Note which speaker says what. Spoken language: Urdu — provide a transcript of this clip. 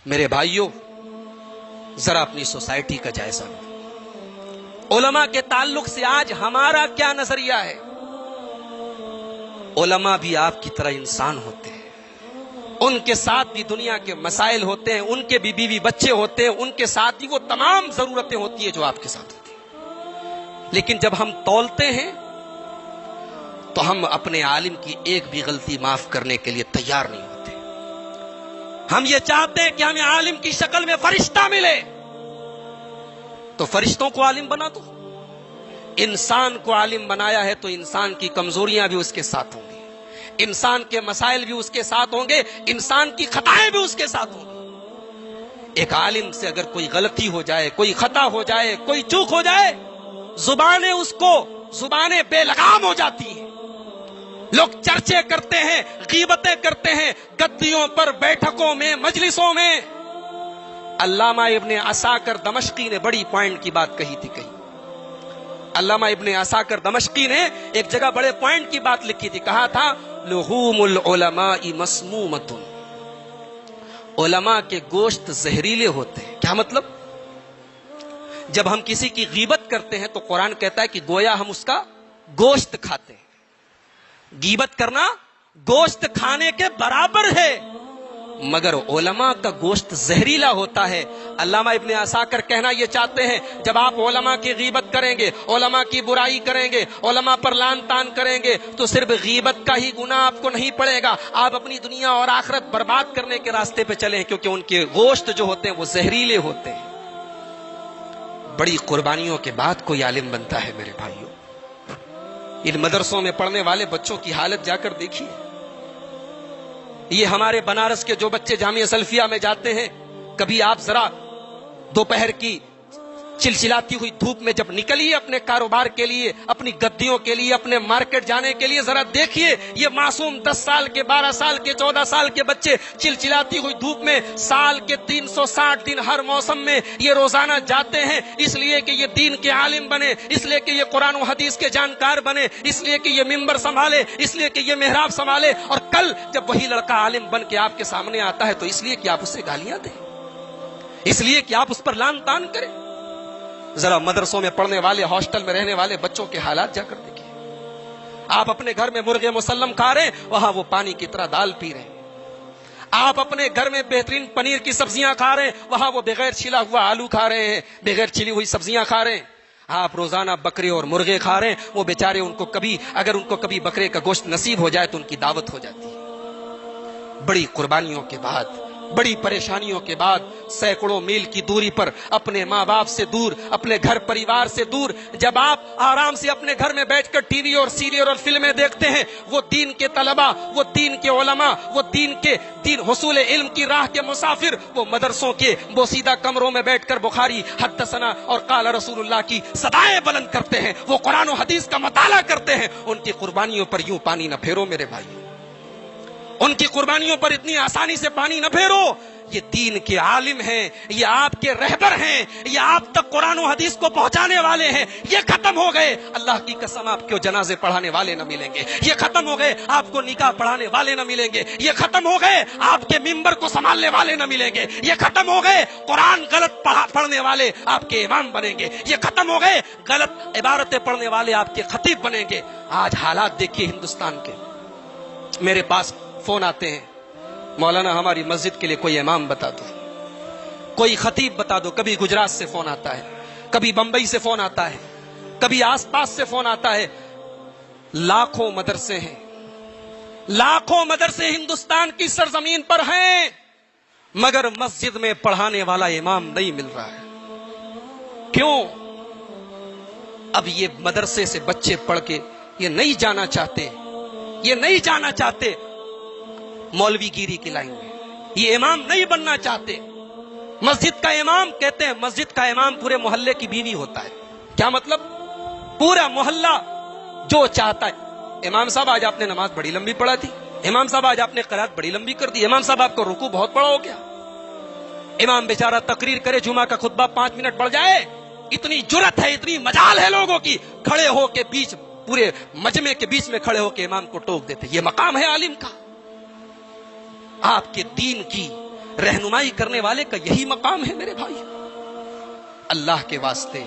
Speaker 1: میرے بھائیوں، ذرا اپنی سوسائٹی کا جائزہ لو۔ علماء کے تعلق سے آج ہمارا کیا نظریہ ہے؟ علماء بھی آپ کی طرح انسان ہوتے ہیں، ان کے ساتھ بھی دنیا کے مسائل ہوتے ہیں، ان کے بھی بیوی بچے ہوتے ہیں، ان کے ساتھ بھی وہ تمام ضرورتیں ہوتی ہیں جو آپ کے ساتھ ہوتی ہیں۔ لیکن جب ہم تولتے ہیں تو ہم اپنے عالم کی ایک بھی غلطی معاف کرنے کے لیے تیار نہیں ہوتے۔ ہم یہ چاہتے ہیں کہ ہمیں عالم کی شکل میں فرشتہ ملے، تو فرشتوں کو عالم بنا دو۔ انسان کو عالم بنایا ہے تو انسان کی کمزوریاں بھی اس کے ساتھ ہوں گی، انسان کے مسائل بھی اس کے ساتھ ہوں گے، انسان کی خطائیں بھی اس کے ساتھ ہوں گی۔ ایک عالم سے اگر کوئی غلطی ہو جائے، کوئی خطا ہو جائے، کوئی چوک ہو جائے، زبانیں بے لگام ہو جاتی ہیں۔ لوگ چرچے کرتے ہیں، غیبتیں کرتے ہیں، گدیوں پر، بیٹھکوں میں، مجلسوں میں۔ علامہ ابن عساکر دمشقی نے بڑی پوائنٹ کی بات کہی تھی۔ علامہ ابن عساکر دمشقی نے ایک جگہ بڑے پوائنٹ کی بات لکھی تھی، کہا تھا لحوم العلماء مسمومۃ، علماء کے گوشت زہریلے ہوتے ہیں۔ کیا مطلب؟ جب ہم کسی کی غیبت کرتے ہیں تو قرآن کہتا ہے کہ گویا ہم اس کا گوشت کھاتے ہیں۔ غیبت کرنا گوشت کھانے کے برابر ہے، مگر علماء کا گوشت زہریلا ہوتا ہے۔ علامہ ابن عساکر کہنا یہ چاہتے ہیں، جب آپ علماء کی غیبت کریں گے، علماء کی برائی کریں گے، علماء پر لعن طعن کریں گے، تو صرف غیبت کا ہی گناہ آپ کو نہیں پڑے گا، آپ اپنی دنیا اور آخرت برباد کرنے کے راستے پہ چلیں، کیونکہ ان کے گوشت جو ہوتے ہیں وہ زہریلے ہوتے ہیں۔ بڑی قربانیوں کے بعد کوئی عالم بنتا ہے میرے بھائیوں۔ ان مدرسوں میں پڑھنے والے بچوں کی حالت جا کر دیکھیے۔ یہ ہمارے بنارس کے جو بچے جامعہ سلفیہ میں جاتے ہیں، کبھی آپ ذرا دوپہر کی چلچلاتی ہوئی دھوپ میں جب نکلیے اپنے کاروبار کے لیے، اپنی گدیوں کے لیے، اپنے مارکیٹ جانے کے لیے، ذرا دیکھیے یہ معصوم 10 سال کے، 12 سال کے، 14 سال کے بچے چلچلاتی ہوئی دھوپ میں سال کے 360 دن ہر موسم میں یہ روزانہ جاتے ہیں، اس لیے کہ یہ دین کے عالم بنے، اس لیے کہ یہ قرآن و حدیث کے جانکار بنے، اس لیے کہ یہ منبر سنبھالے، اس لیے کہ یہ محراب سنبھالے، اور کل جب وہی لڑکا عالم بن کے آپ کے سامنے آتا ہے تو اس لیے کہ آپ اسے گالیاں دیں، اس لیے کہ آپ اس پر لعن طعن کریں۔ ذرا مدرسوں میں پڑھنے والے، ہاسٹل میں رہنے والے بچوں کے حالات جا کر دیکھیں۔ آپ اپنے گھر میں مرغے مسلم کھا رہے ہیں، وہاں وہ پانی کی طرح دال پی رہے ہیں۔ آپ اپنے گھر میں بہترین پنیر کی سبزیاں کھا رہے ہیں، وہاں وہ بغیر چھلا ہوا آلو کھا رہے ہیں، بغیر چھلی ہوئی سبزیاں کھا رہے ہیں۔ آپ روزانہ بکرے اور مرغے کھا رہے ہیں، وہ بیچارے اگر ان کو کبھی بکرے کا گوشت نصیب ہو جائے تو ان کی دعوت ہو جاتی ہے۔ بڑی قربانیوں کے بعد، بڑی پریشانیوں کے بعد، سینکڑوں میل کی دوری پر، اپنے ماں باپ سے دور، اپنے گھر پریوار سے دور، جب آپ آرام سے اپنے گھر میں بیٹھ کر ٹی وی اور سیریل اور فلمیں دیکھتے ہیں، وہ دین کے طلباء، وہ دین کے علماء، وہ دین حصول علم کی راہ کے مسافر، وہ مدرسوں کے بوسیدہ کمروں میں بیٹھ کر بخاری، حدثنا اور قال رسول اللہ کی صدائیں بلند کرتے ہیں، وہ قرآن و حدیث کا مطالعہ کرتے ہیں، ان کی قربانیوں پر یوں پانی نہ پھیرو میرے بھائی، ان کی قربانیوں پر اتنی آسانی سے پانی نہ پھیرو۔ یہ دین کے عالم ہیں، یہ آپ کے رہبر ہیں، یہ آپ تک قرآن و حدیث کو پہنچانے والے ہیں، یہ ختم ہو گئے، اللہ کی قسم آپ کو جنازے پڑھانے والے نہ ملیں گے، یہ ختم ہو گئے، آپ کو نکاح پڑھانے والے نہ ملیں گے، یہ ختم ہو گئے، آپ کے ممبر کو سنبھالنے والے نہ ملیں گے، یہ ختم ہو گئے، قرآن غلط پڑھنے والے آپ کے امام بنیں گے، یہ ختم ہو گئے، غلط عبارتیں پڑھنے والے آپ کے خطیب بنیں گے۔ آج حالات دیکھیے ہندوستان کے، میرے پاس فون آتے ہیں، مولانا ہماری مسجد کے لیے کوئی امام بتا دو، کوئی خطیب بتا دو۔ کبھی گجرات سے فون آتا ہے، کبھی بمبئی سے فون آتا ہے، کبھی آس پاس سے فون آتا ہے۔ لاکھوں مدرسے ہیں، لاکھوں مدرسے ہندوستان کی سرزمین پر ہیں، مگر مسجد میں پڑھانے والا امام نہیں مل رہا ہے۔ کیوں؟ اب یہ مدرسے سے بچے پڑھ کے یہ نہیں جانا چاہتے مولوی گیری کی لائن میں، یہ امام نہیں بننا چاہتے۔ مسجد کا امام، کہتے ہیں مسجد کا امام پورے محلے کی بیوی ہوتا ہے۔ کیا مطلب؟ پورا محلہ جو چاہتا ہے، امام صاحب آج آپ نے نماز بڑی لمبی پڑھا تھی، امام صاحب آج آپ نے قرات بڑی لمبی کر دی، امام صاحب آپ کو رکوع بہت بڑا ہو گیا۔ امام بیچارہ تقریر کرے، جمعہ کا خطبہ 5 منٹ بڑھ جائے، اتنی جرت ہے، اتنی مجال ہے لوگوں کی، کھڑے ہو کے پورے مجمع کے بیچ میں کھڑے ہو کے امام کو ٹوک دیتے۔ یہ مقام ہے عالم کا۔ آپ کے دین کی رہنمائی کرنے والے کا یہی مقام ہے میرے بھائی. اللہ کے واسطے